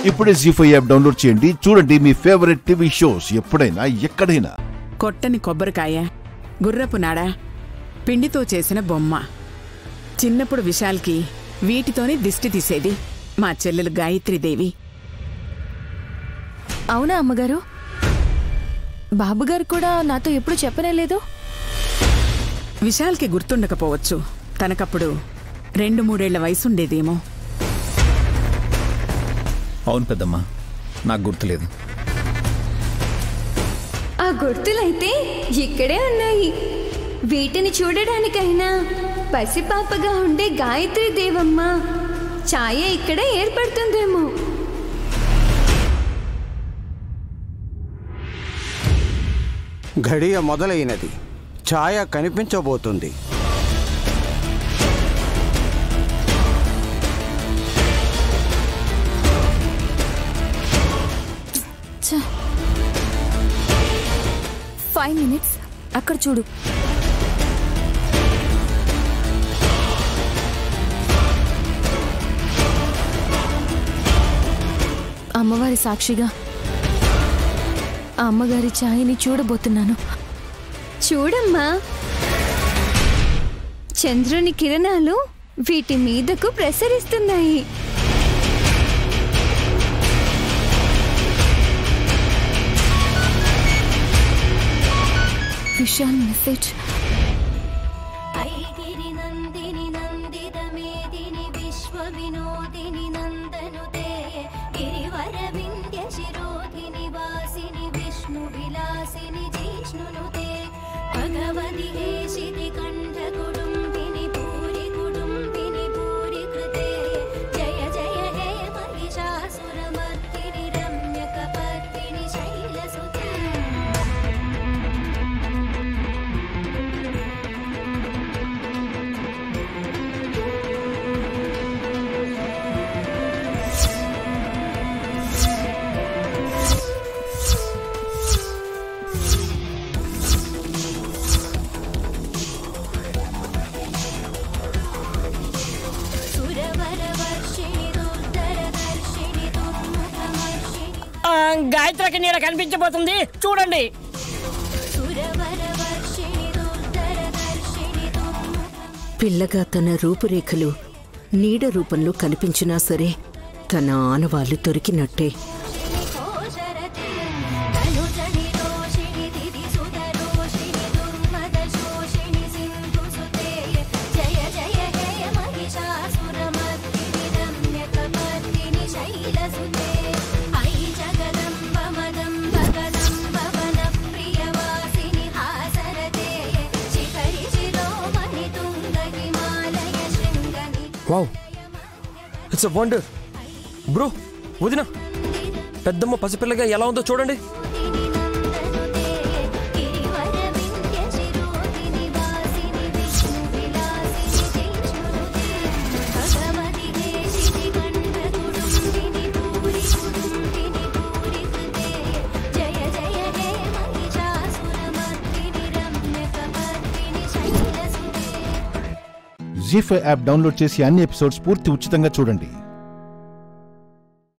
ఇప్పుడే జీ5 app download చేయండి. చూడండి మీ ఫేవరెట్ టీవీ షోస్ ఎప్పుడైనా ఎక్కడైనా. కొట్టని కొబ్బరికాయ, గుర్రపు నాడ, పిండితో చేసిన బొమ్మ. చిన్నప్పుడు విశాల్కి వీటితోనే దిష్టి తీసేది మా చెల్లెలు గాయత్రీదేవి. అవునా అమ్మగారు? బాబుగారు కూడా నాతో ఎప్పుడు చెప్పనేలేదు. విశాల్కి గుర్తుండకపోవచ్చు. తనకప్పుడు 2-3 ఏళ్ల వయసుండేదేమో. అవును పెద్దమ్మా, నాకు గుర్తులేదు. ఆ గుర్తులైతే ఇక్కడే ఉన్నాయి. వీటిని చూడడానికైనా పసిపాపగా ఉండే గాయత్రీ దేవమ్మ ఛాయ ఇక్కడ ఏర్పడుతుందేమో. ఘడియ మొదలైనది. ఛాయ కనిపించబోతుంది. ఛ, 5 minutes. అక్కడ చూడు. అమ్మవారి సాక్షిగా ఆ అమ్మగారి ఛాయని చూడబోతున్నాను. చూడమ్మా, చంద్రుని కిరణాలు వీటి మీదకు ప్రసరిస్తున్నాయి. విశాల్ మెసేజ్. గాయత్రికి నీడ కనిపించబోతుంది, చూడండి. పిల్లగా తన రూపురేఖలు నీడ రూపంలో కనిపించినా సరే తన ఆనవాళ్లు దొరికినట్టే. Wow, it's a wonder bro. వదిన, పెద్దమ్మ పసిపిల్లగా ఎలా ఉందో చూడండి. జీ5 యాప్ డౌన్లోడ్ చేసి అన్ని ఎపిసోడ్స్ పూర్తి ఉచితంగా చూడండి.